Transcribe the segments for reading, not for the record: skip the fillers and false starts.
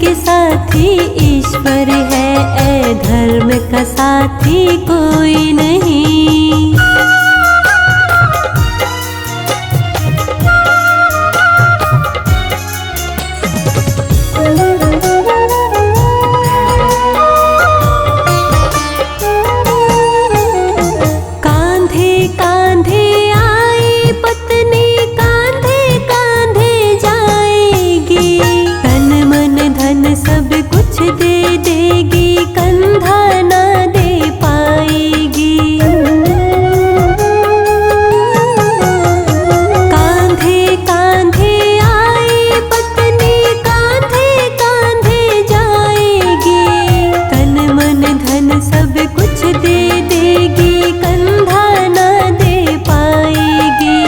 के साथी ईश्वर है, ऐ धर्म का साथी कोई नहीं। कांधे कांधे आए पत्नी, कांधे कांधे जाएगी, तन मन धन सब कुछ दे देगी, कंधा ना दे पाएगी। कांधे कांधे आए पत्नी, कांधे कांधे जाएगी, तन मन धन सब कुछ दे देगी, कंधा ना दे पाएगी।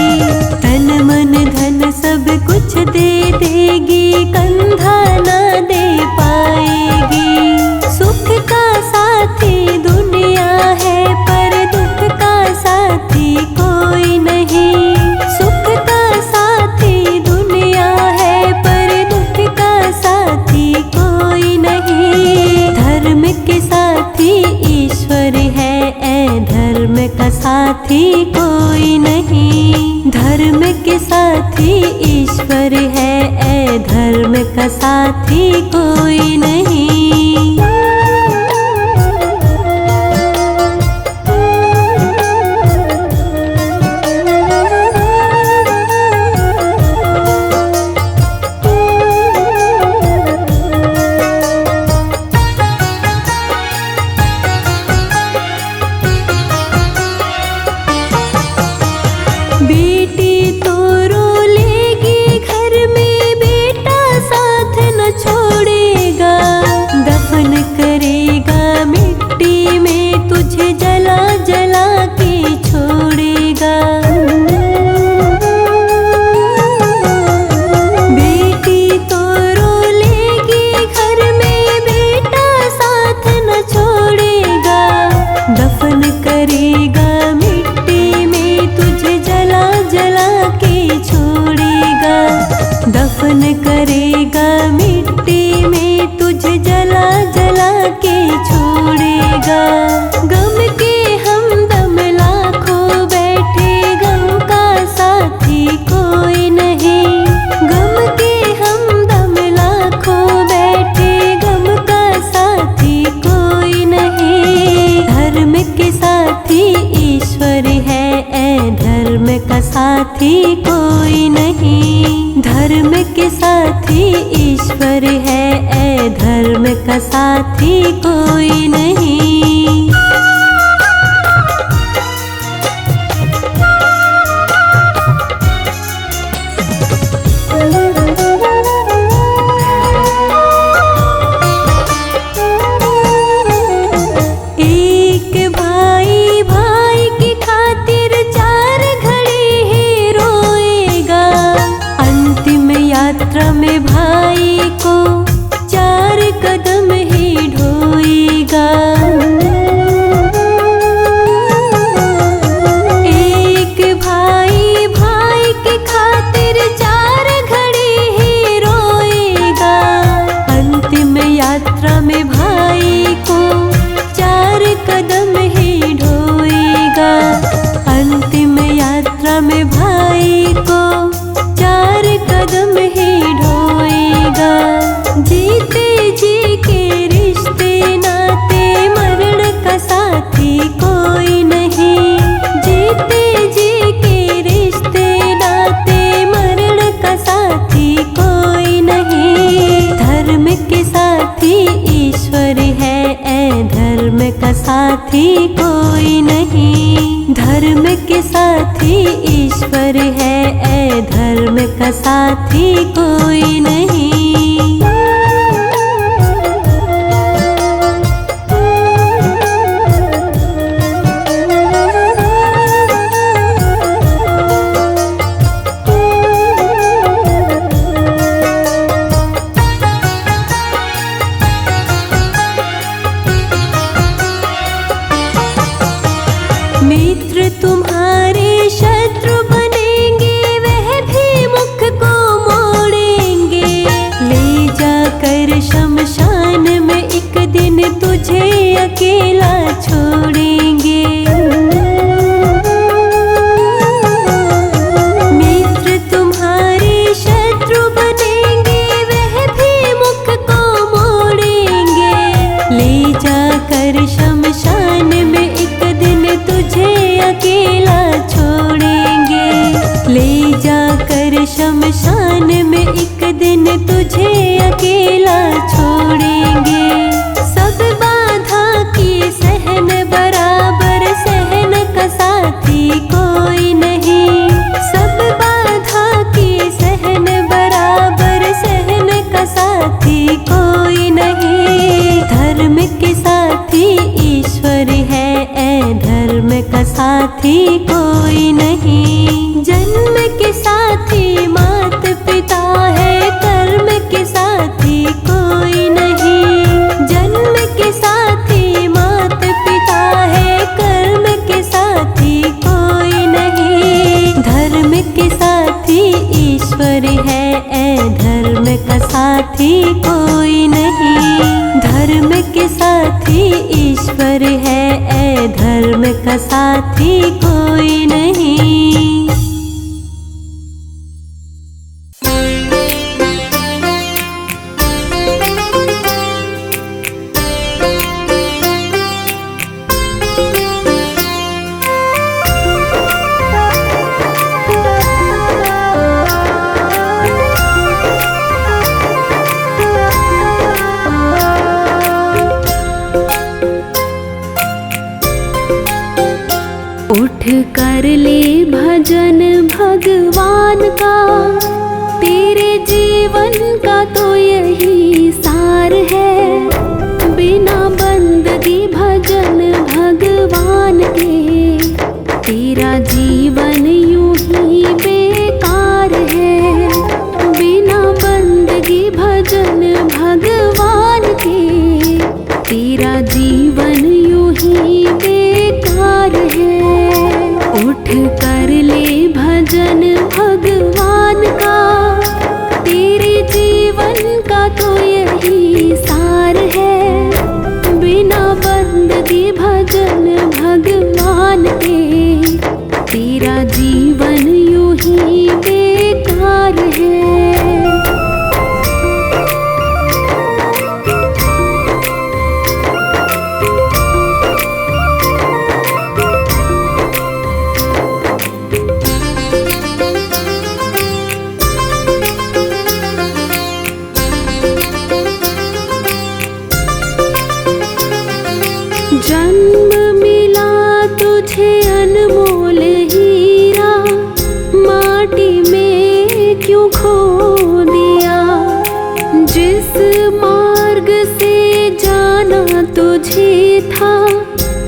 तन मन धन सब कुछ दे देगी, कंधा ना दे पाएगी। सुख का साथी दुनिया है, पर दुख का साथी कोई नहीं। सुख का साथी दुनिया है, पर दुख का साथी कोई नहीं। धर्म के साथी ईश्वर है, ऐ धर्म का साथी कोई नहीं। धर्म के साथी ईश्वर है, ऐ धर्म का साथी कोई नहीं। बेटी तो रोलेगी घर में, बेटा साथ न छोड़ेगा, दफन करेगा मिट्टी में, तुझे जला जला के छोड़ेगा। बेटी तो रोलेगी घर में, बेटा साथ न छोड़ेगा, दफन करेगा मिट्टी में, तुझे जला जला के छोड़ेगा। दफन करेगा मिट्टी में, तुझे जला जला के छोड़ेगा। गम के हमदम लाखों बैठे, गम का साथी कोई नहीं। गम के हमदम लाखों बैठे, गम का साथी कोई नहीं। धर्म के साथी ईश्वर है, ऐ धर्म का साथी कोई नहीं। धर्म के साथी ईश्वर है, ऐ धर्म का साथी कोई नहीं। एक भाई भाई की खातिर चार घड़ी ही रोएगा, अंतिम यात्रा में भाई को चार कदम ही ढोएगा। एक भाई भाई की खातिर चार घड़ी ही रोएगा, अंतिम यात्रा में भाई को चार कदम ही ढोएगा। अंतिम यात्रा में भाई को चार कदम ही ढोएगा। जीते जी के रिश्ते नाते, मरण का साथी कोई नहीं। जीते जी के रिश्ते नाते, मरण का साथी कोई नहीं। धर्म के साथी ईश्वर है, ऐ धर्म का साथी कोई नहीं। धर्म के साथी ईश्वर है, ऐ धर्म का साथी कोई नहीं। मित्र तुम्हारे शत्रु बनेंगे, वह भी मुख को मोड़ेंगे। ले तुझे अकेला छोड़ेंगे। मित्र तुम्हारे शत्रु बनेंगे, वह भी मुख को मोड़ेंगे। ले जाकर शमशान में एक दिन तुझे अकेला छोड़ेंगे। ले जाकर शमशान में एक दिन तुझे अकेला छोड़ेंगे। सब बाधा की सहन बराबर, सहन का साथी कोई नहीं। सब बाधा की सहन बराबर, सहन का साथी कोई नहीं। धर्म के साथी ईश्वर है, ऐ धर्म का साथी कोई नहीं। जन्म के साथी मात पिता है, कर्म के साथी कोई नहीं। जन्म के साथी मात पिता है, कर्म के साथी कोई नहीं। धर्म के साथी ईश्वर है, ऐ धर्म का साथी कोई नहीं। धर्म के साथी ईश्वर है, ऐ धर्म का साथी कोई नहीं। उठ कर ले भजन भगवान का, तेरे जीवन का तो यही सार है। बिना बंदगी भजन भगवान के, तेरा जीवन यूं ही बेकार है। बिना बंदगी भजन भगवान के, तेरा जीवन यूं ही बेकार है। उठ कर ले भजन भगवान का, तेरे जीवन का तो यही सार है। बिना बंदगी भजन भगवान के, तेरा जीवन यूं ही बेकार है। जन्म मिला तुझे अनमोल हीरा, माटी में क्यों खो दिया। जिस मार्ग से जाना तुझे था,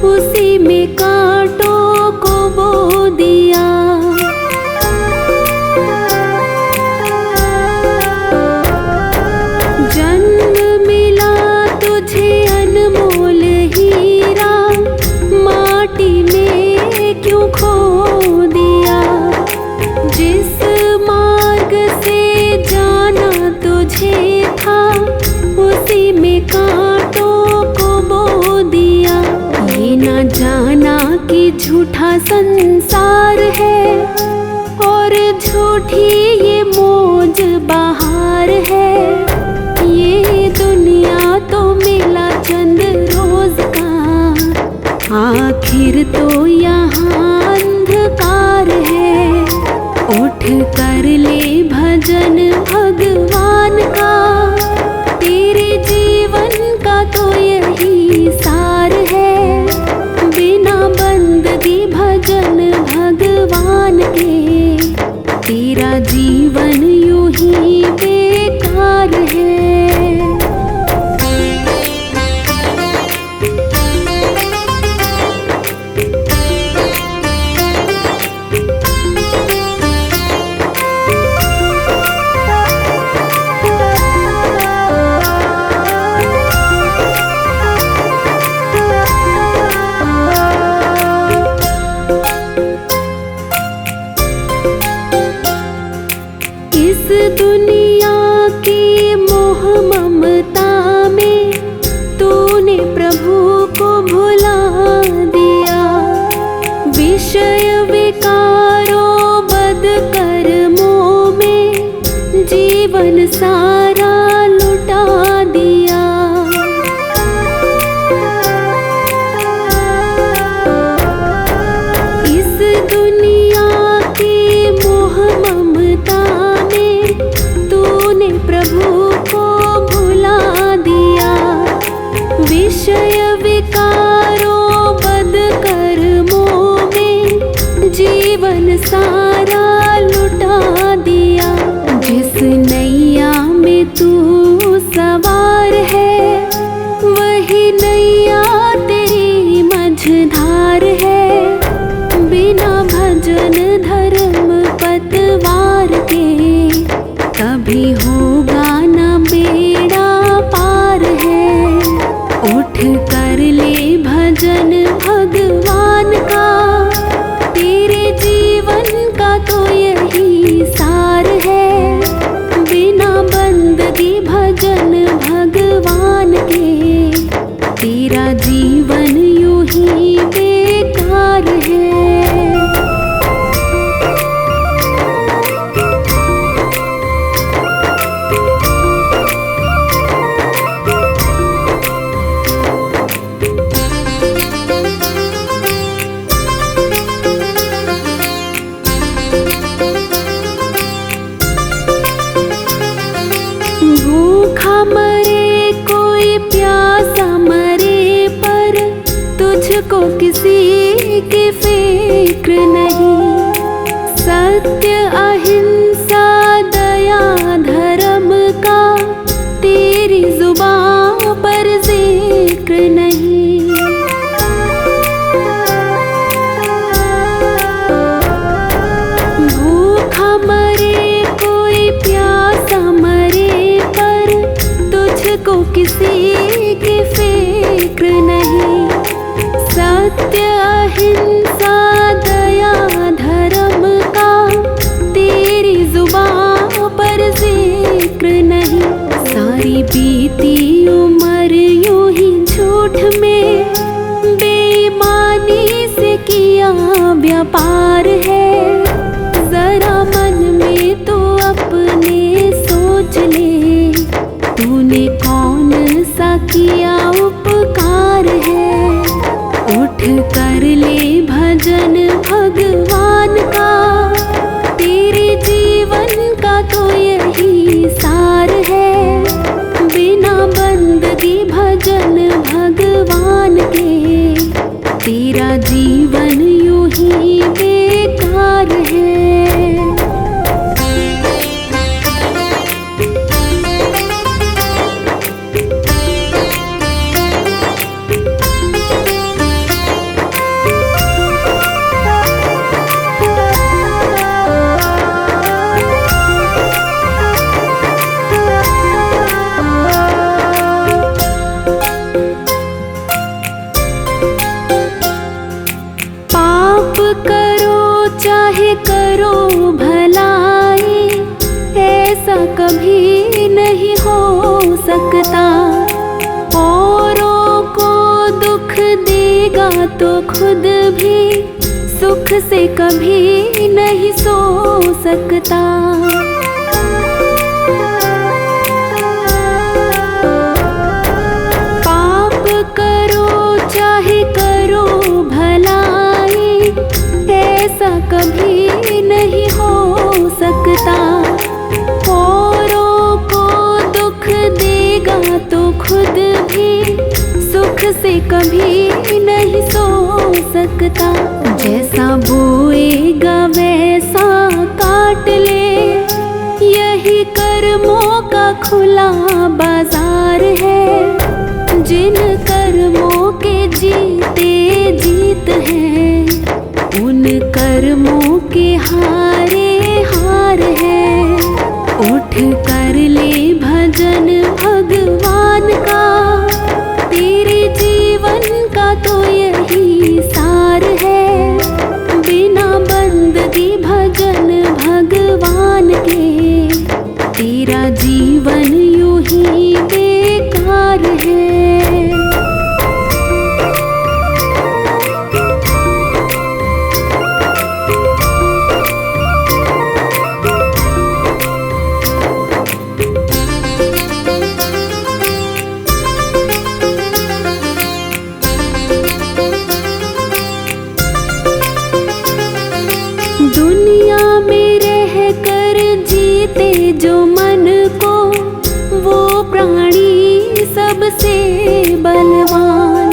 उसी में कांटों को बो दिया। जन्म मिला तुझे अनमोल हीरा, माटी में क्यों खो दिया। जिस मार्ग से जाना तुझे था, उसी में कांटों को बो दिया। ये ना जाना कि झूठा संसार है, और झूठी ये मौज बहार है। ये दुनिया तो मिला चंद रोज का, आखिर तो यहाँ अंधकार है। उठ कर ले भजन भगवान का, तेरे जीवन का तो यही सार है। बिना बंदगी भजन भगवान के, तेरा जीवन यूं ही बेकार है। के, तेरा जीवन यूं ही बेकार है। भूखा मरे कोई प्यासा मरे, पर तुझको किसी की फिक्र नहीं। सत्य अहिंसा दया धर्म का तेरी जुबां पर जिक्र नहीं। भूखा मरे कोई प्यासा मरे, पर तुझको किसी की फिक्र नहीं। सत्य अहिंसा दया धर्म का तेरी जुबां पर जिक्र नहीं। सारी बीती उम्र यूं ही झूठ में बेईमानी से किया व्यापार है। जरा मन में तो अपने सोच ले, तूने कौन सा किया उपकार है। उठ कर ले भजन भगवान का, तेरे जीवन का तो यही सार है। बिना बंदगी भजन भगवान के, तेरा जीवन यूं ही बेकार है। करो चाहे करो भलाई, ऐसा कभी नहीं हो सकता। औरों को दुख देगा तो खुद भी सुख से कभी नहीं सो सकता। पाप करो चाहे करो भलाई, ऐसा कभी नहीं हो सकता। औरों को दुख देगा तो खुद भी सुख से कभी नहीं सो सकता। जैसा बोएगा वैसा काट ले, यही कर्मों का खुला बाजार है। जिन कर्मों के जीते जीत हैं, उन कर्मों के हारे हार है। उठ कर ले भजन भगवान का, तेरे जीवन का तो यही सार है। बिना बंदगी भजन भगवान के, तेरा जीवन यूं ही बेकार है। दुनिया में रह कर जीते जो मन को, वो प्राणी सबसे बलवान।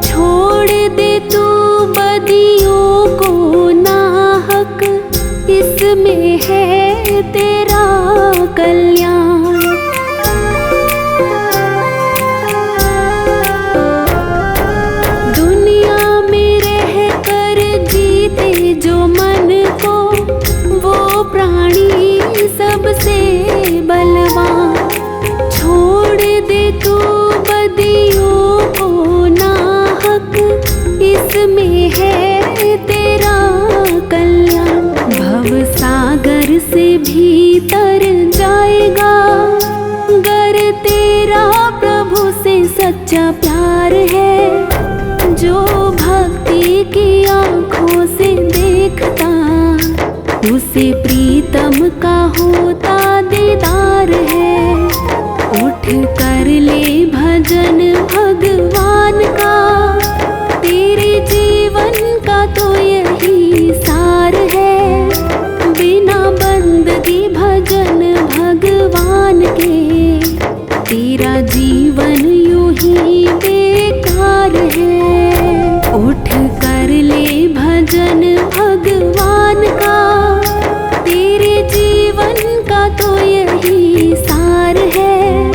छोड़ दे तू बदियों को नाहक, इसमें है तेरा कल्याण। दुनिया में रह कर जीते जो मन को, वो प्राणी सबसे बलवान। छोड़ दे तू बदियों को नाहक, इसमें है तेरा कल्याण। भव सागर से भीतर जाएगा, सच्चा प्यार है जो भक्ति की आँखों से देखता, उसे प्रीतम का होता दीदार है। उठ कर ले भजन भगवान का, तेरे जीवन का तो यही सार है। बिना बंदगी भजन भगवान के, तेरा जीवन यूं ही बेकार है। उठ कर ले भजन भगवान का, तेरे जीवन का तो यही सार है।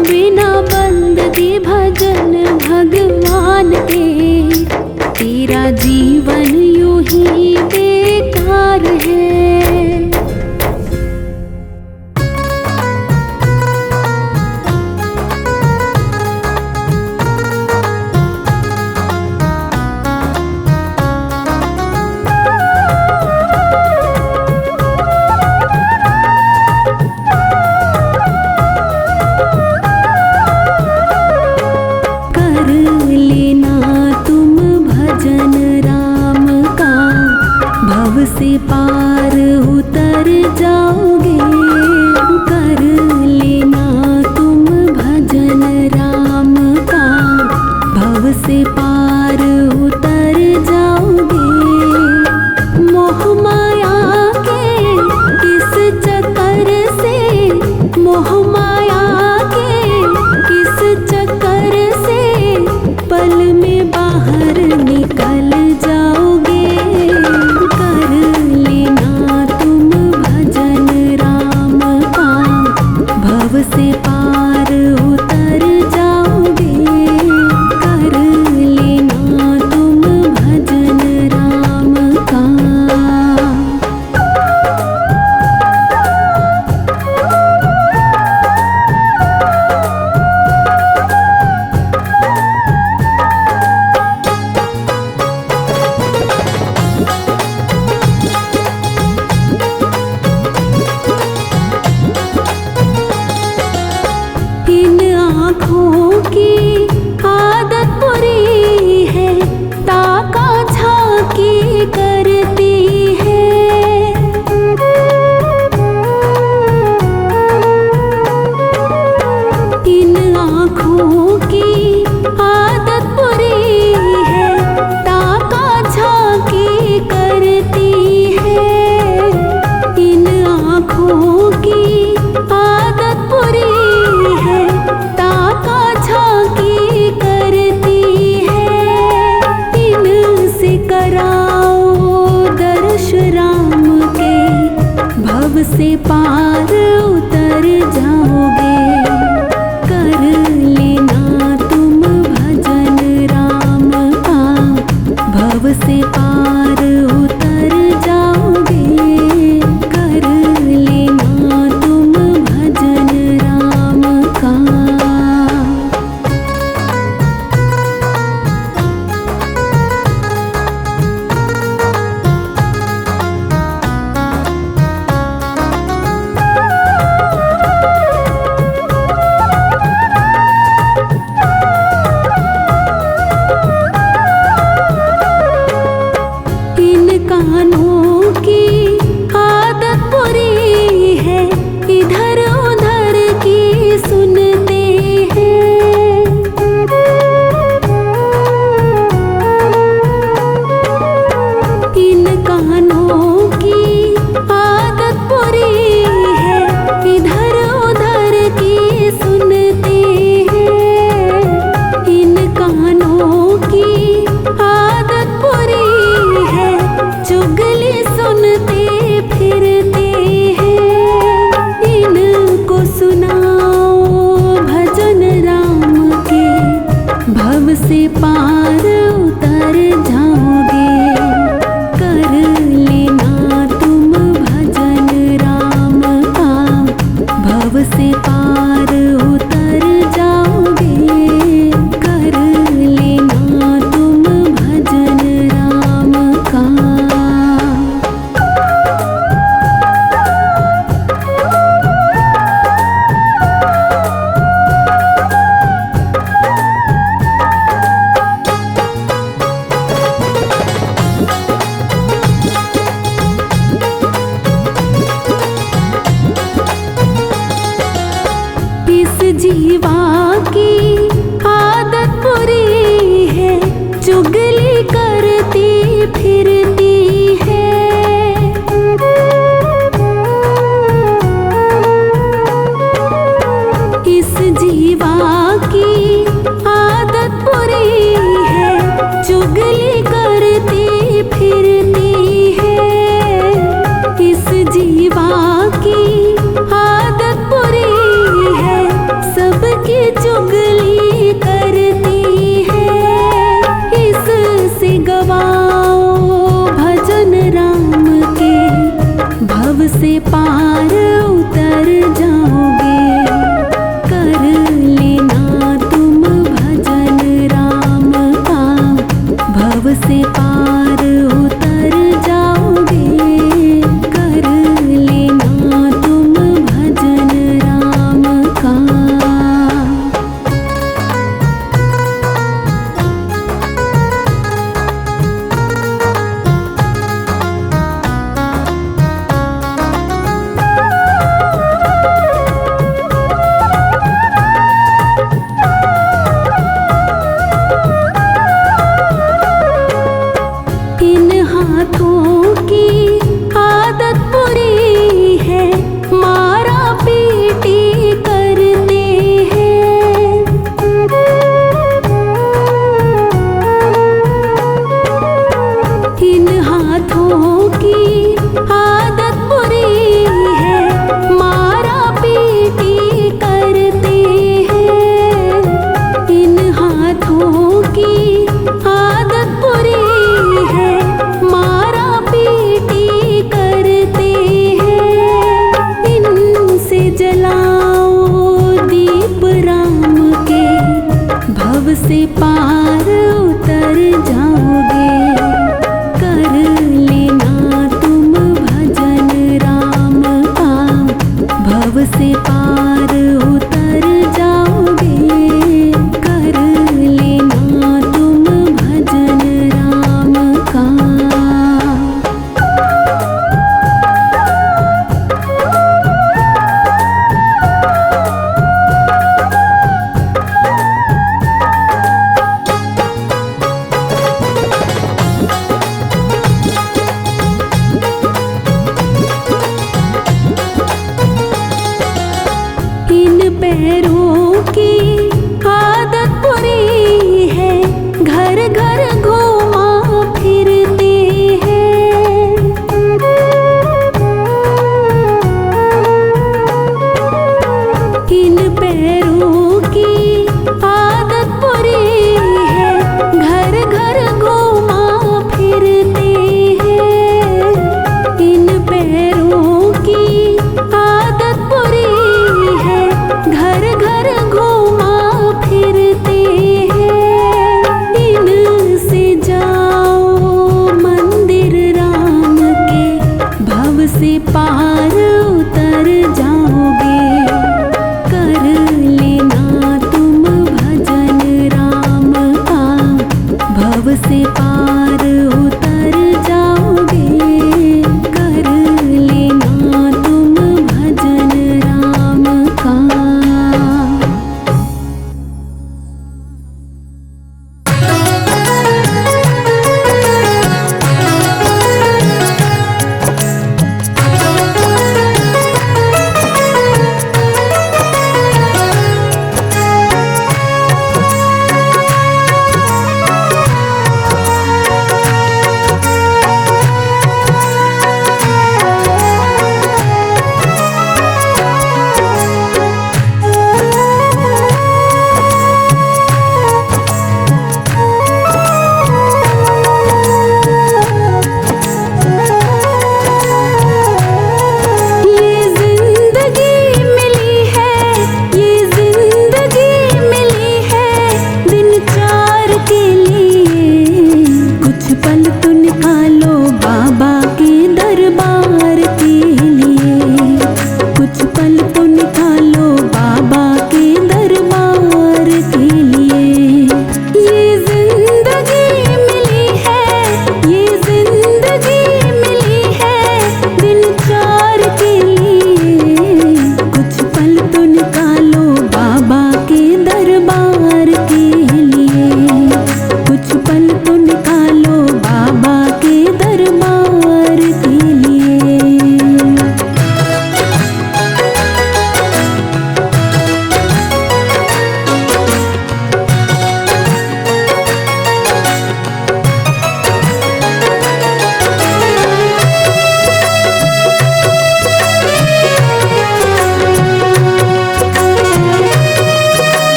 बिना बंदगी भजन भगवान के, तेरा जीवन यूं ही बेकार है। से पार उतर जाओगे, कर लेना तुम भजन राम का, भव से पार उतर जाओगे। मोह माया के इस चक्कर से, मोह माया के इस चक्कर से पल में बाहर निकल जाओगे। से पार उतर जाओगे, कर लेना तुम भजन राम का। इन आँखों की आदत बुरी है, ताका झांकी करती है। इन आँखों की आदत बुरी है, ताका झांकी करती है। इन आँखों की आदत बुरी है, ताका झांकी करती है। इनसे कराओ दर्श राम के, भव से पार उतर जाओगे। कर लेना तुम भजन राम का, भव से पार उतर जाओगे। कर लेना तुम भजन राम का। की आदत बुरी है, चुगली करती फिरती है। इस जीवा की आदत बुरी है, सबकी चुगली करती है। इससे गवाओ भजन राम के, भव से पार उतर जाओगे। कर लेना तुम भजन राम का, भव से पार उतर जाओगे। कर लेना तुम भजन राम का। इन हाथों की आदत बुरी है, मारा पीटी करते हैं। इन हाथों की आदत बुरी है, मारा पीटी करते हैं। इन हाथों की आदत बुरी है, मारा पीटी करते हैं। इनसे जलाओ दीप राम के, भव से पार उतर जाओगे। कर लेना तुम भजन राम का, भव से पार उतर जाओगे। कर लेना तुम भजन राम का। इन पैरों की आदत बुरी है, घर घर घूमा फिरते हैं। इन पैरों की आदत बुरी है, घर घर घूमा फिरते हैं। इन पैरों की आदत बुरी है, घर घर घूमा फिरते हैं। इनसे जाओ मंदिर राम के, भव से पार उतर जाओगे। कर लेना तुम भजन राम का, भव से पार उतर जाओगे। कर लेना तुम भजन राम का।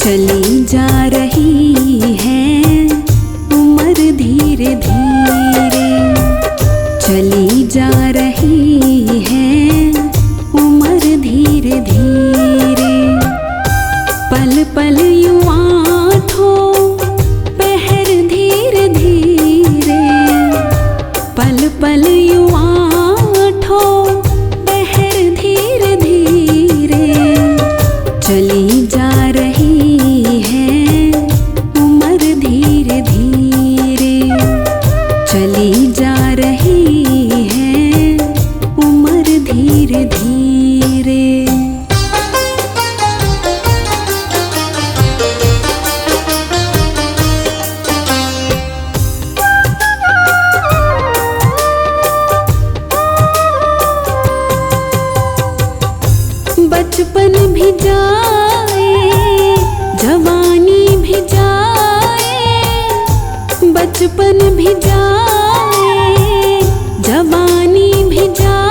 चली जा रही है उम्र धीरे धीरे, चली जा रही है उम्र धीरे धीरे। पल पल यूं आँखों पहर धीरे धीरे, पल पल यूं आँखों पहर धीरे धीरे। चली जा रही है उम्र धीरे धीरे, चली जा रही है उम्र धीरे धीरे। बचपन भी जाए जवानी भी जाए, बचपन भी जाए जवानी भी जाए।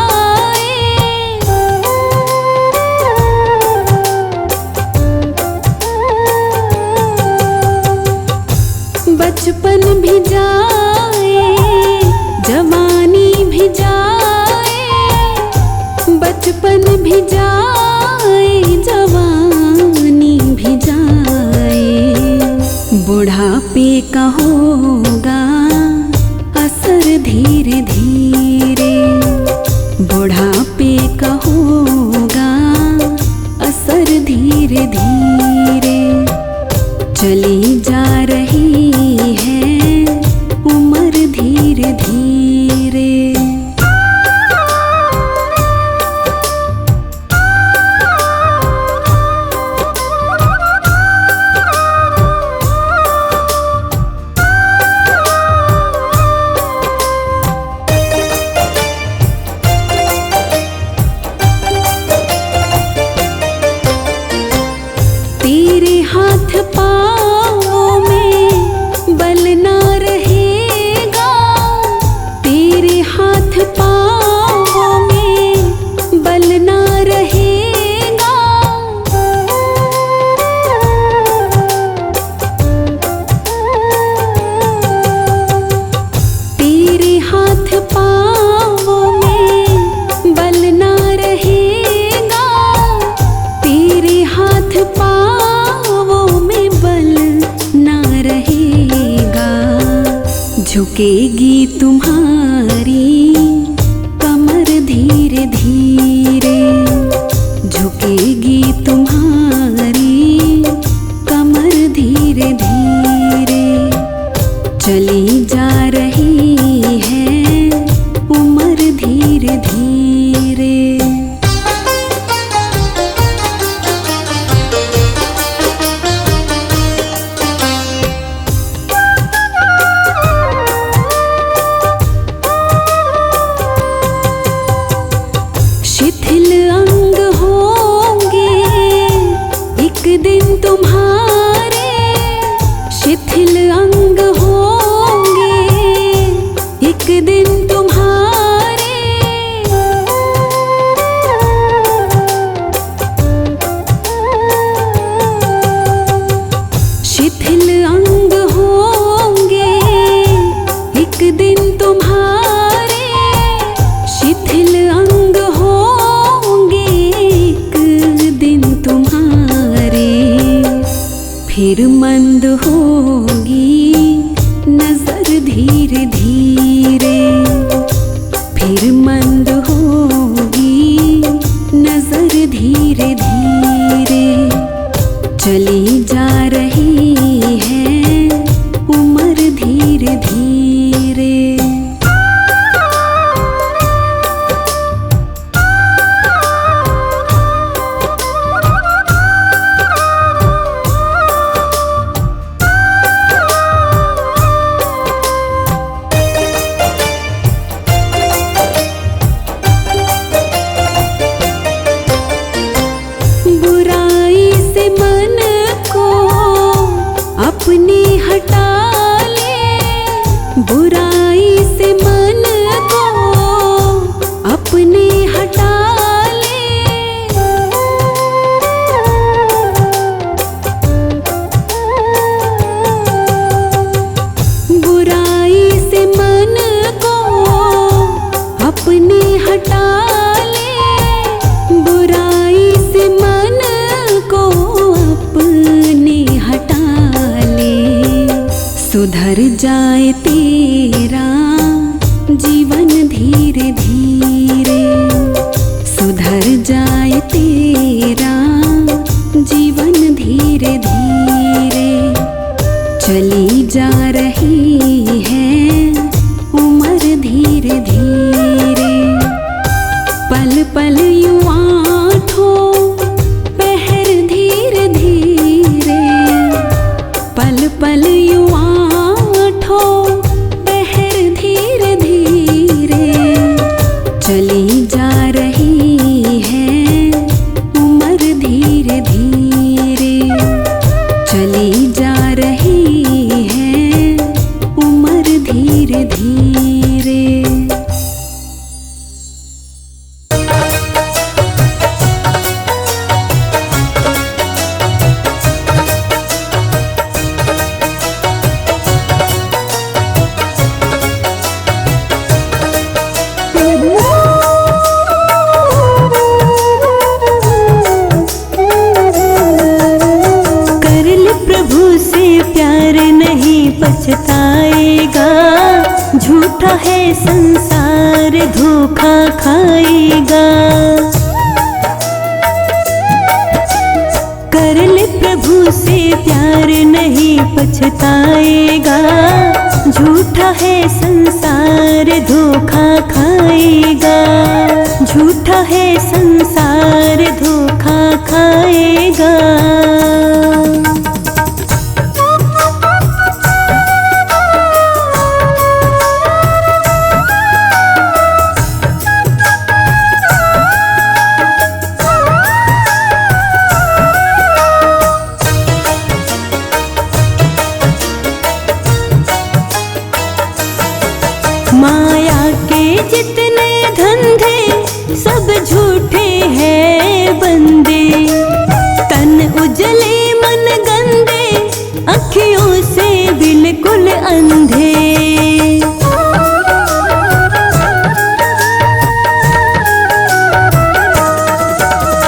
बचपन भी जाए जवानी भी जाए, बचपन भी जाए जवानी भी जाए। बुढ़ापे का होगा असर धीरे धीरे, बुढ़ापे का होगा असर धीरे धीरे। चली जा रही है उम्र धीरे धीरे। तेरे हाथ पाँव में बल ना रहेगा, तेरे हाथ पाँव में बल ना रहेगा। तेरे हाथ पाँव में बल ना रहेगा, तेरे हाथ पाँव में बल ना रहेगा। झुकेगी तुम्हारी कमर धीरे धीरे, झुकेगी तुम्हारी कमर धीरे धीरे। चली जा रही है उम्र धीरे धीरे। शिथिल अंग होंगे एक दिन तुम्हारे, शिथिल अंग होंगे एक दिन तुम्हारे। शिथिल अंग होंगे एक दिन तुम्हारे, शिथिल अंग होंगे एक दिन तुम्हारे। फिर मंद होगी नजर धीरे धीरे, फिर मंद होगी नजर धीरे धीरे। चली जा रही है उम्र धीरे धीरे। बुराई से मन को अपने हटा ले, बुराई से मन को अपने हटा ले। सुधर जाए तेरा जीवन धीरे धीरे, सुधर जाए तेरा जीवन धीरे धीरे। चली जा रही है उम्र धीरे धीरे, पल पल यूं आठों पहर धीरे धीरे, पल पल यूं आठों पहर धीरे धीरे। चली जा रही है उम्र धीरे धीरे, चली जा रही है उम्र धीरे धीरे। पछताएगा, झूठा है संसार धोखा खाएगा। कर ले प्रभु से प्यार नहीं पछताएगा, झूठा है संसार धोखा खाएगा, झूठा है संसार धोखा खाएगा। माया के जितने धंधे सब झूठे हैं बंदे, तन उजले मन गंदे अखियों से बिल्कुल अंधे।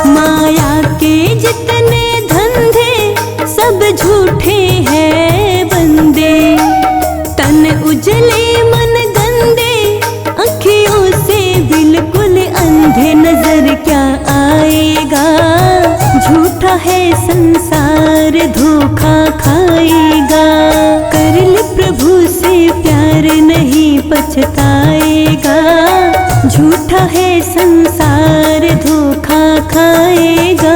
माया के जितने धंधे सब झूठे हैं बंदे, तन उजले मन अखियों से बिल्कुल अंधे। नजर क्या आएगा, झूठा है संसार धोखा खाएगा। कर ले प्रभु से प्यार नहीं पछताएगा, झूठा है संसार धोखा खाएगा।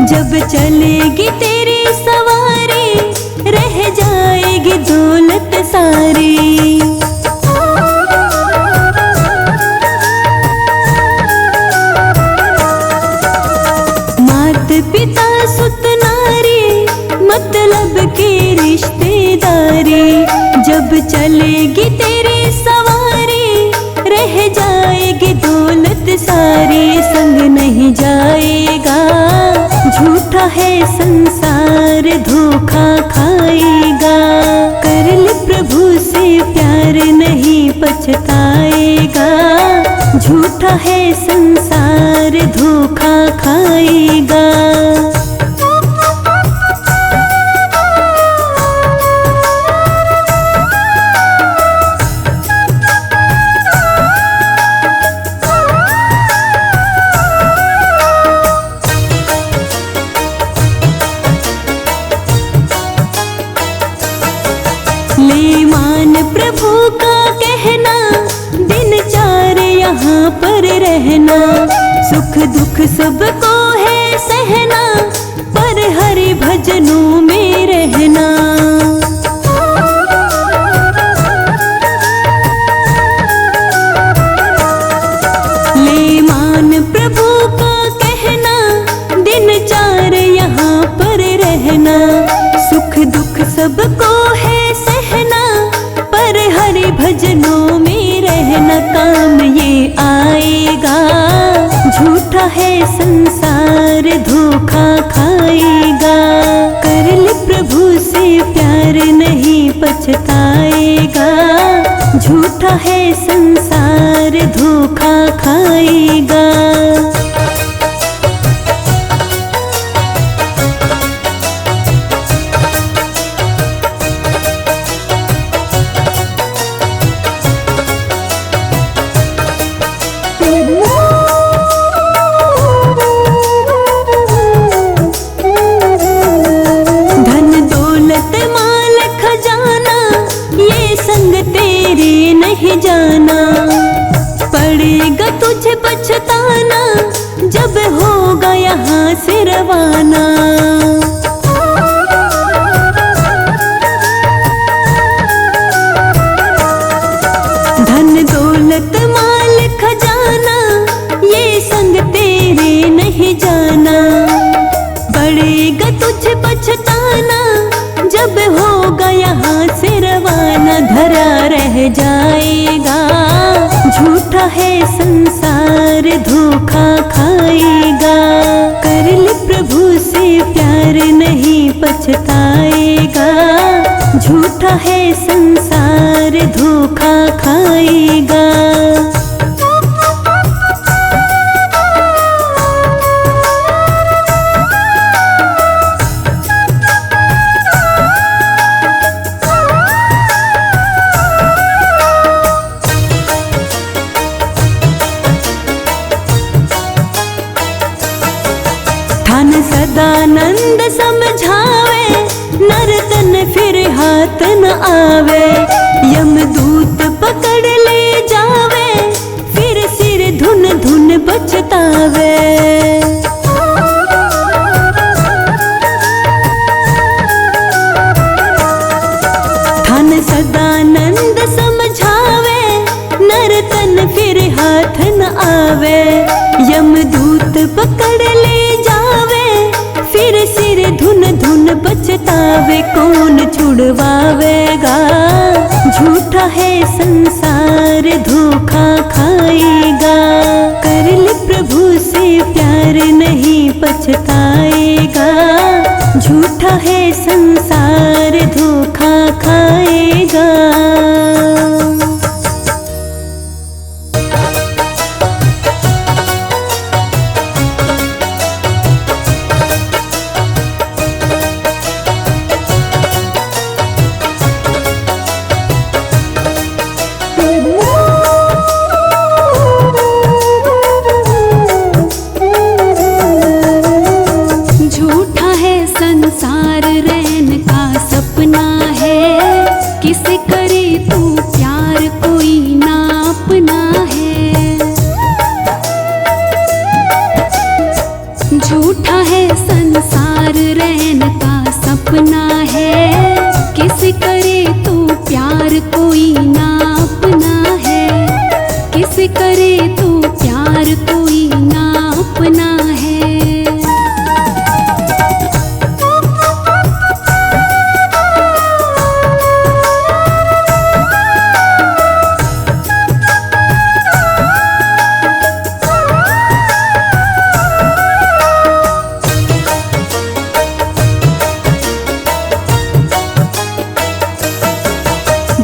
जब चलेगी तेरी सवारी रह जाएगी दौलत सारी। मात पिता सुत नारी मतलब की रिश्तेदारी, जब चलेगी तेरी सवारी रह जाएगी दौलत सारी। संग नहीं जाएगा, झूठा है संसार धोखा खाएगा। कर ले प्रभु से प्यार नहीं पछताएगा, झूठा है संसार धोखा खाएगा। ले मान प्रभु का कहना, दिन चार यहाँ पर रहना। सुख दुख सबको है सहना, पर हरि भजनों में रहना। ले मान प्रभु का कहना, दिन चार यहाँ पर रहना। सुख दुख सबको है सहना, पर हरि भजनों में रहना। बढ़ेगा तुझे पछताना जब होगा यहाँ से रवाना। धन दौलत माल खजाना ये संग तेरे नहीं जाना। बढ़ेगा तुझे पछताना जब होगा यहाँ से रवाना। धरा रह जाएगा झूठा है संसार धोखा खाएगा। कर ले प्रभु से प्यार नहीं पछताएगा। झूठा है संसार धोखा खाएगा। धन सदानंद समझावे नर्तन फिर हाथ न आवे। यमदूत पकड़ ले जावे फिर सिर धुन धुन बचतावे। धन सदानंद समझावे नर्तन फिर हाथ न आवे। यमदूत पकड़ ले फिर सिर धुन धुन बचतावे। कौन छुड़वावेगा झूठा है संसार धोखा खाएगा। कर ले प्रभु से प्यार नहीं पछताएगा। झूठा है संसार धोखा खाएगा। संसार रैन का सपना है किसे करे तू प्यार कोई ना अपना है। झूठा है संसार रैन का सपना है किसे करे तू प्यार कोई ना अपना है। किसे करे तू प्यार कोई ना अपना है।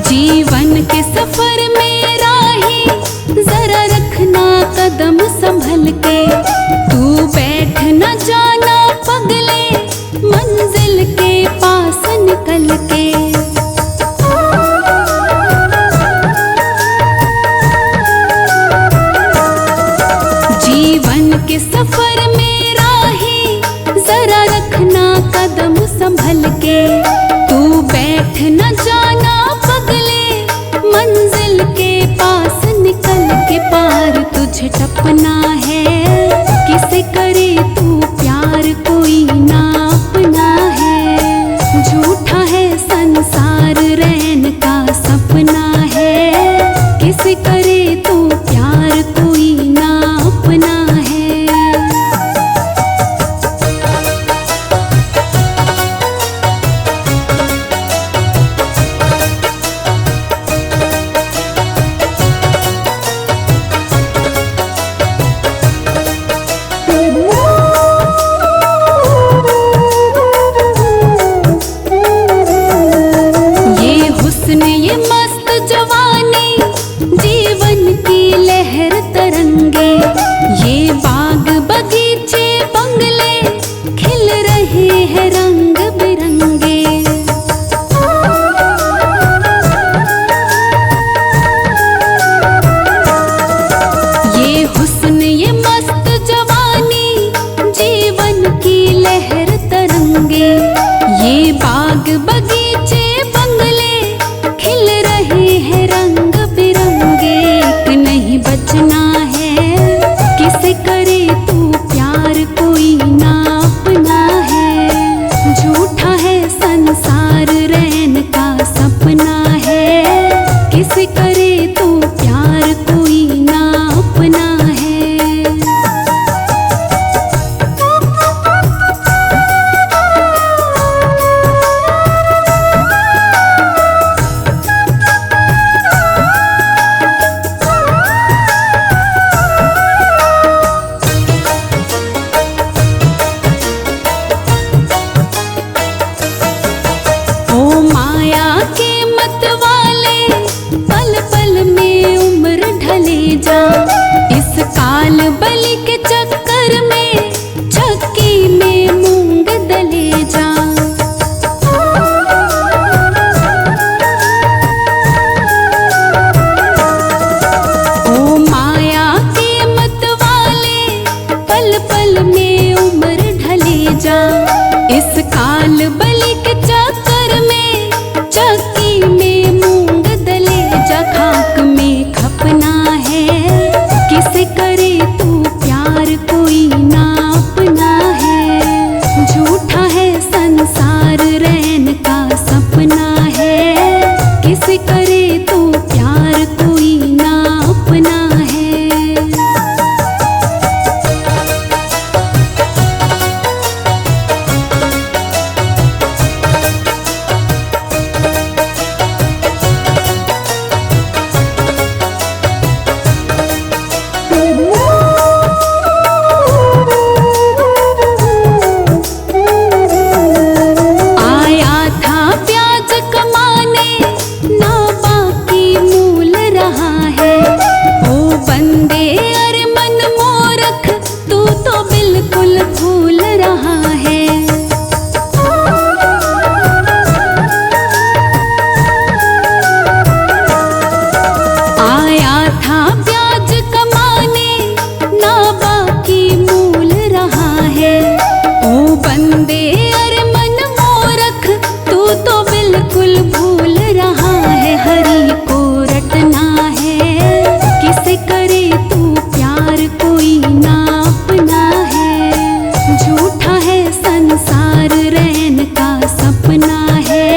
जीवन के सफर में राही जरा रखना कदम संभल के। तू बैठ न जाना पगले मंजिल के पास निकल के। जीवन के सफर में राही जरा रखना कदम संभल के। तू बैठ न जाना मंजिल के पास निकल के। पार तुझे टपना है किसे करे तू प्यार कोई ना अपना है। झूठा है संसार रैन का सपना है किसे करे तू प्यार कोई ना अपना है। ये मस्त जवानी जीवन बलि के चक्कर में चक्की में मूंग दले जा। ओ माया के मत वाले पल पल में उम्र ढले जा। इस काल बलि के चक्कर में चक्की में मूंग दले जा। खाक में खपना है किसे करे तू प्यार कोई ना अपना है। झूठा है संसार रैन का सपना है किसे करे तू प्यार कोई ना अपना है। आया था प्याज कमाने ना बाकी मूल रहा है। ओ बंदे अरे मन मोरख तू तो बिल्कुल भूल रहा है। आया था प्याज कमाने ना बाकी मूल रहा है। ओ बंदे अरे मन मोरख तू तो बिल्कुल भूल रहा है। हरि को रटना है किसे करे तू प्यार कोई ना अपना है। झूठा है संसार रैन का सपना है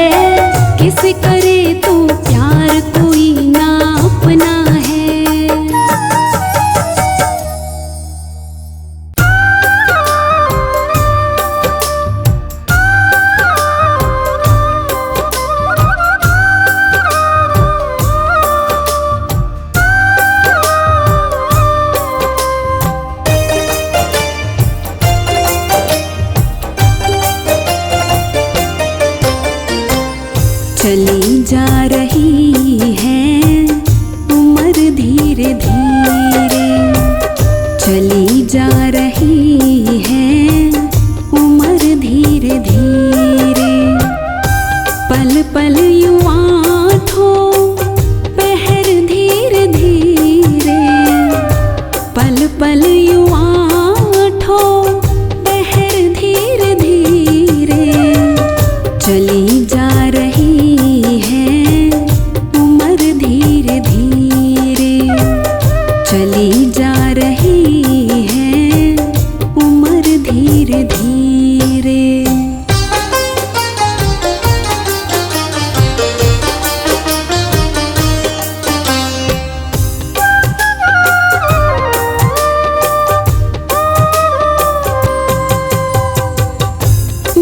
किसे करे तू प्यार कोई ना अपना है। चली जा रही है उम्र धीरे धीरे। चली जा रही है उम्र धीरे धीरे। पल पल युवा ठो पहर धीरे धीरे। पल पल युवा ठो पहर धीरे धीरे। चली जा रही है उम्र धीरे धीरे। चली जा रही है उम्र धीरे धीरे।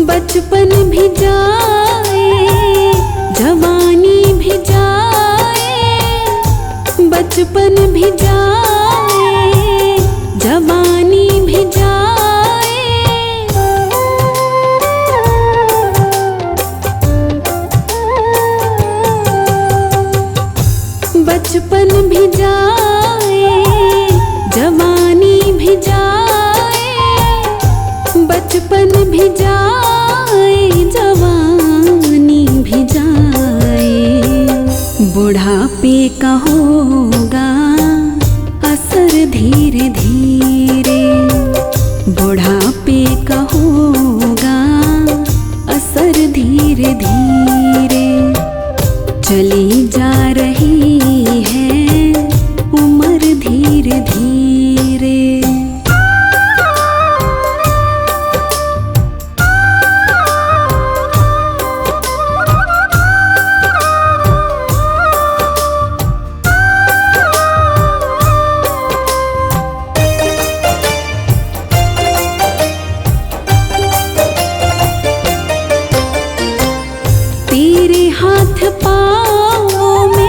बचपन भी जाए जवानी भी जाए। बचपन भी जाए जवानी भी जाए। बचपन भी जाए जवानी भी जाए। बचपन भी जाए जवानी भी जाए। बुढ़ापे का होगा असर धीरे धीरे। बुढ़ापे का होगा असर धीरे धीरे। चली जा रही है उम्र धीरे धीरे। तेरे हाथ पाँव में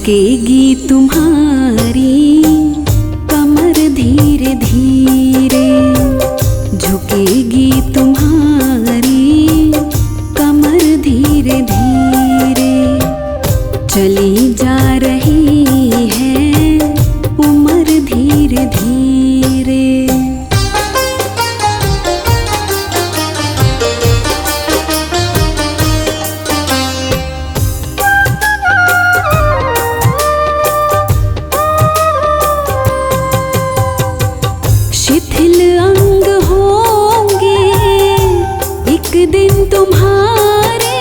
झुकेगी तुम्हारी कमर धीरे धीरे, झुकेगी तुम्हारी कमर धीरे धीरे। चली जा रही है उम्र धीरे धीरे। शिथिल अंग होंगे एक दिन तुम्हारे,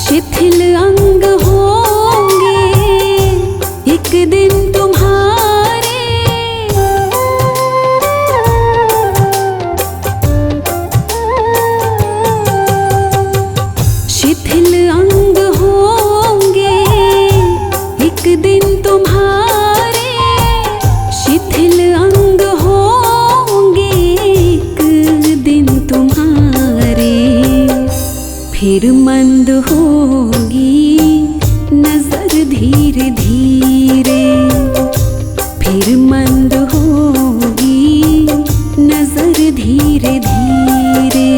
शिथिल अंग होंगे एक दिन तुम्हारे। शिथिल अंग होंगे एक दिन तुम्हारे, शिथिल अंग होंगे एक दिन तुम्हारे। फिर मंद होगी नजर धीरे धीरे, फिर मंद होगी नजर धीरे धीरे।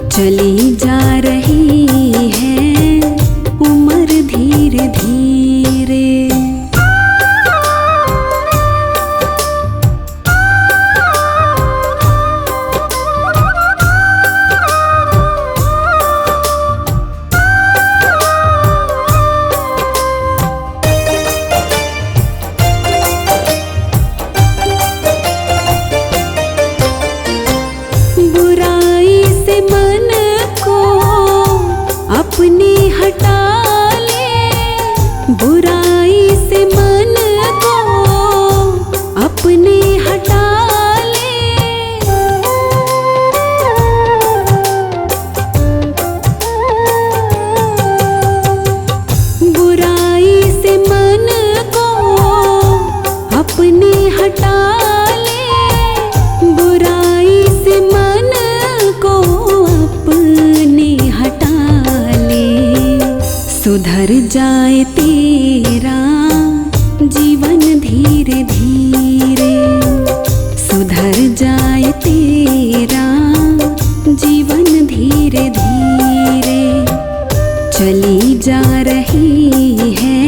चली जा रही है उम्र धीरे धीरे। बुराई से मन को अपने हटा ले, बुराई से मन को अपने हटा ले। बुराई से मन को अपने हटा ले, बुराई से मन को अपने हटा ले। सुधर जाए तेरा जीवन धीरे धीरे, सुधर जाए तेरा जीवन धीरे धीरे। चली जा रही है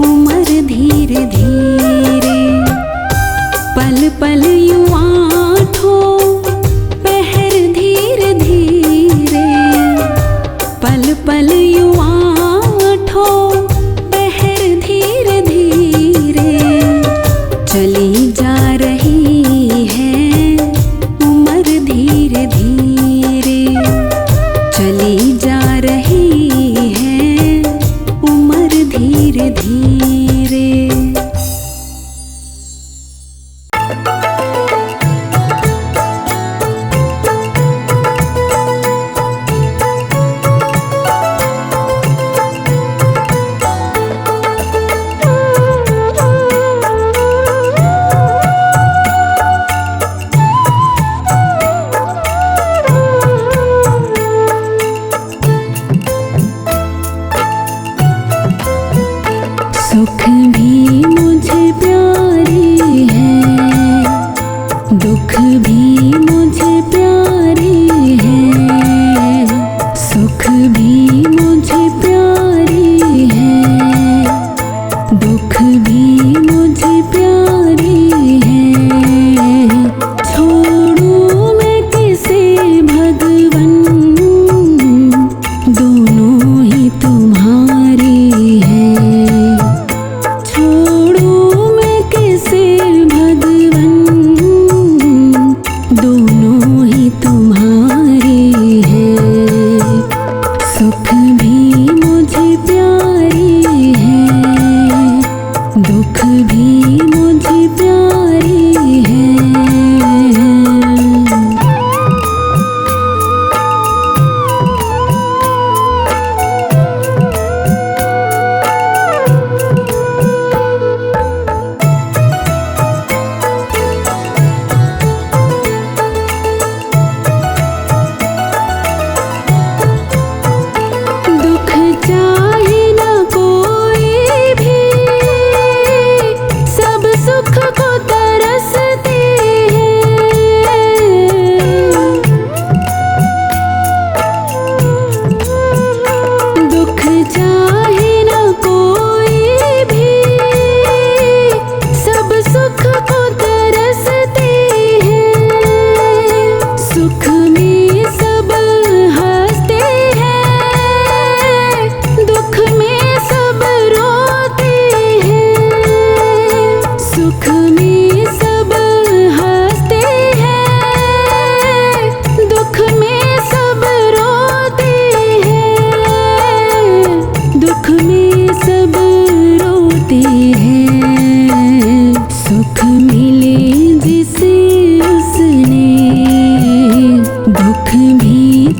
उम्र धीरे धीरे। पल पल यूं आँखों पहर धीरे धीरे, पल पल यूं आँखों पहर धीरे धीरे। चली जा रही है उम्र धीरे धीरे, चली जा रही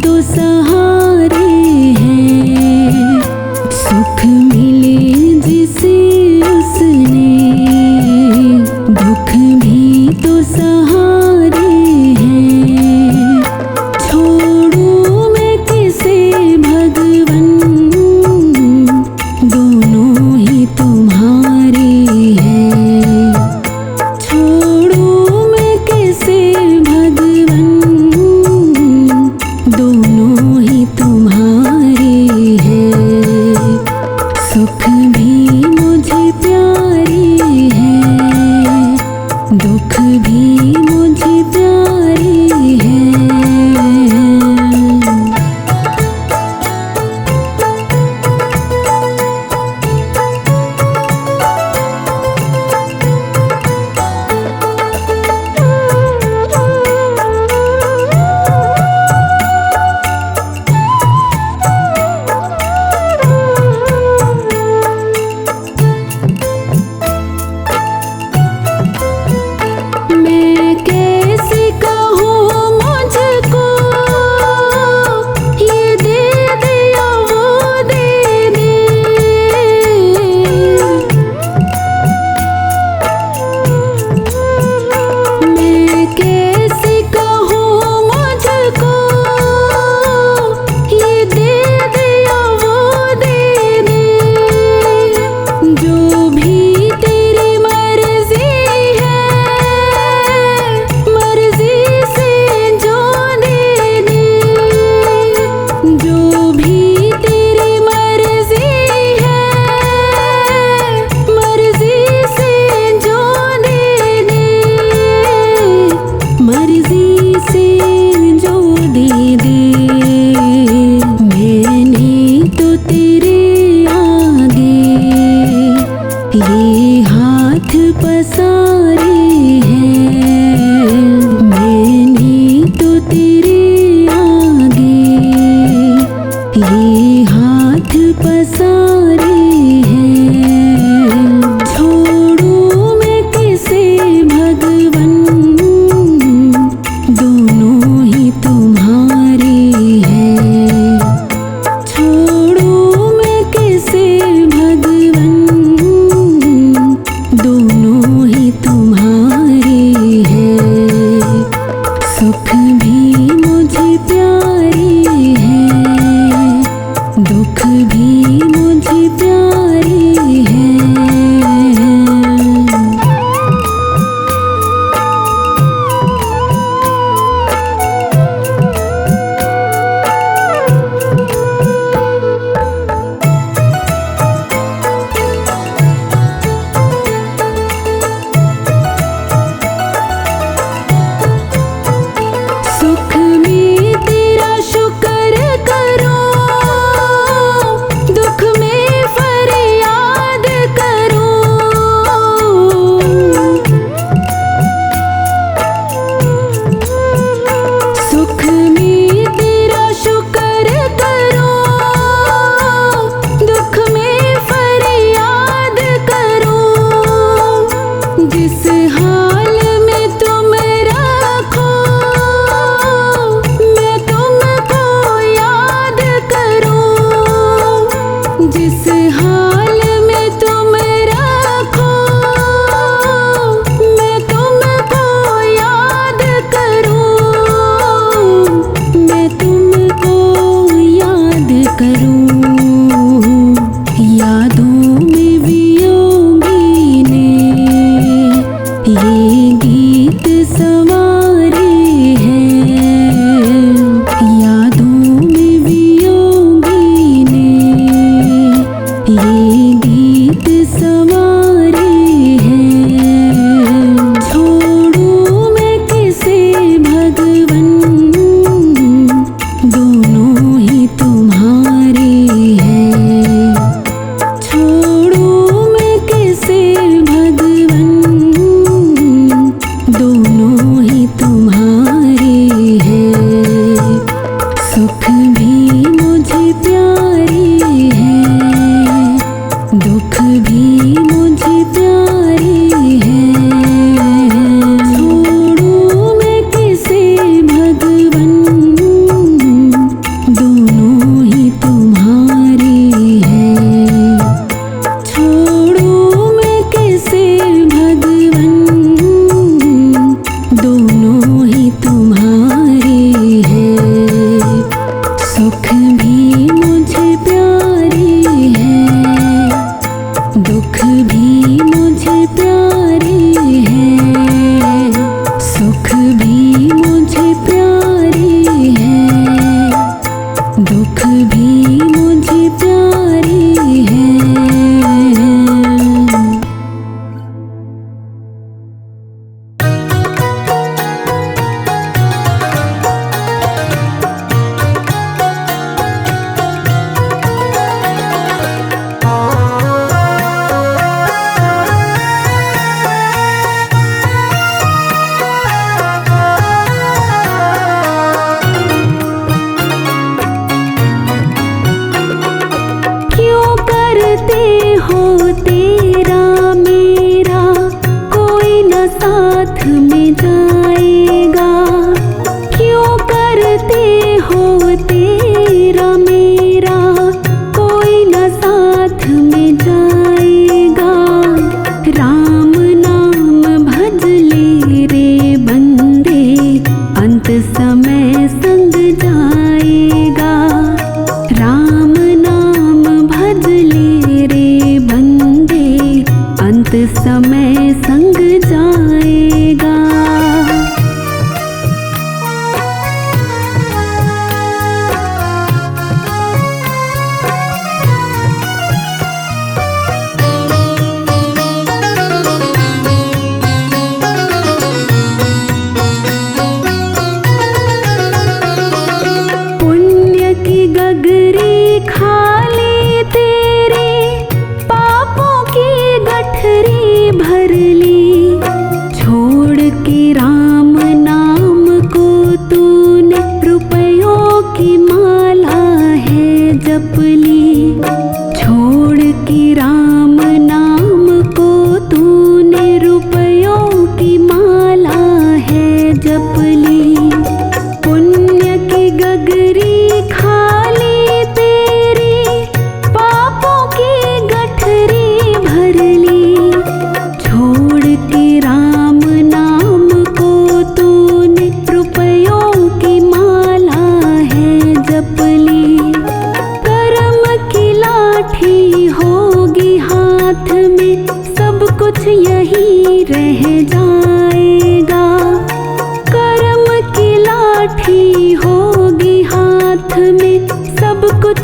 तो सहारे हैं। सुख मिले जिसे उसने, दुख भी तो सहारे हैं। छोड़ूं मैं किसे भगवन, दोनों ही तुम्हारे हैं। छोड़ूं मैं किसे भगवन, दोनों ही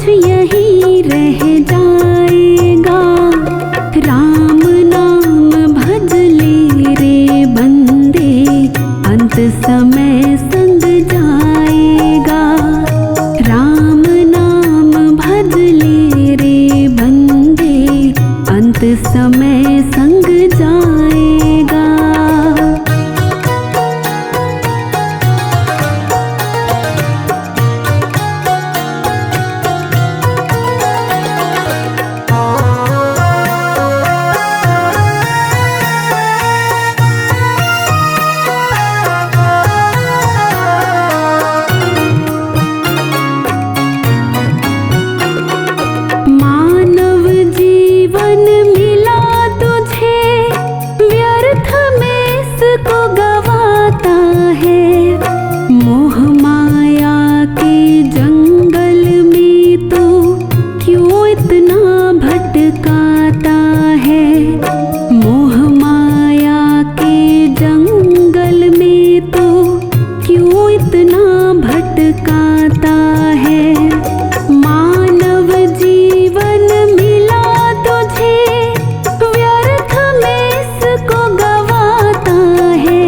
यही रह जाएगा। राम नाम भज ले रे बंदे, अंत समय संग जाएगा। राम नाम भज ले रे बंदे, अंत समय संग जाएगा। मानव जीवन मिला तुझे, व्यर्थ में इसको गवाता है। मोह माया के जंगल में तो क्यों इतना भटकाता है। मोह माया के जंगल में तो क्यों इतना भटकाता है। मानव जीवन मिला तुझे, व्यर्थ में इसको गवाता है।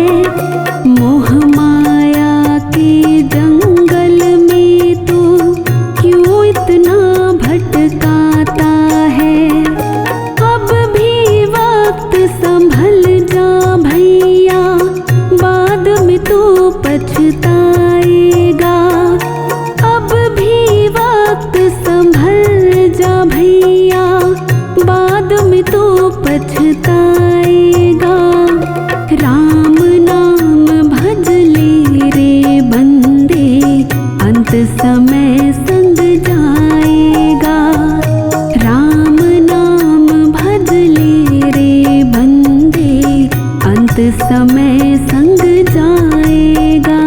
मोह माया के जंगल में तो क्यों इतना भटकाता है। अब भी वक्त संभल जा भैया, बाद में तो पछताएगा। अब भी वक्त संभल जा भैया, बाद में तो पछताएगा। राम नाम भज ले रे बंदे, अंत समय संग जाएगा। राम नाम भज ले रे बंदे, अंत समय संग जाएगा।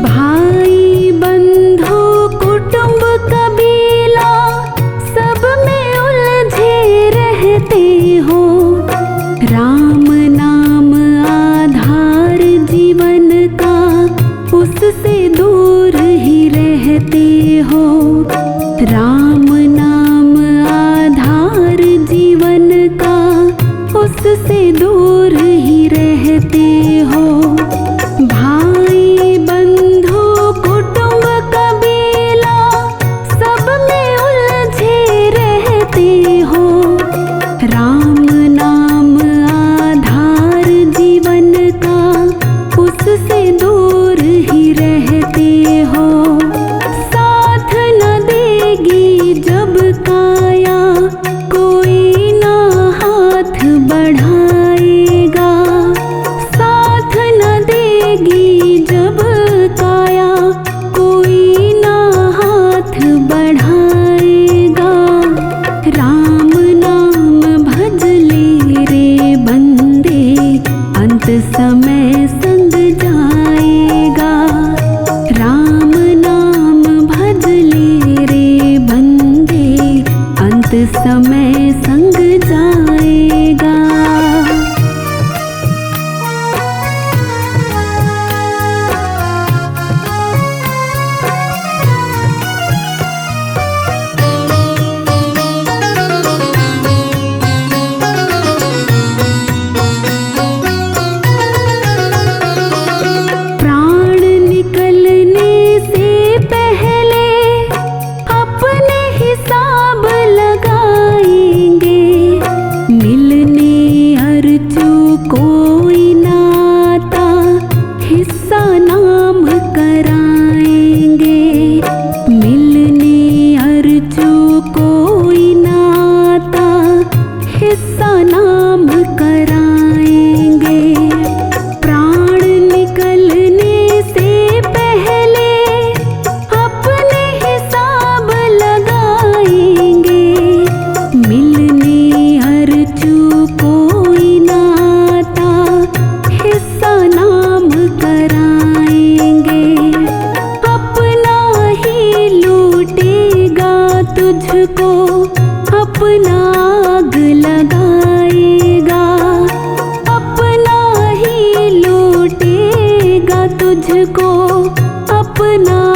भाई बंधु कुटुंब कबीला, सब में उलझे रहते हो। राम नाम आधार जीवन का, उससे दूर ही रहते हो। राम नाम आधार जीवन का, उससे दूर ही रहते हो। भाई बंधु कुटुंब कबीला, सब में उलझे रहते हो। राम नाम आधार जीवन का, उससे दूर ही रहते हो। साथ न देगी मुझको अपना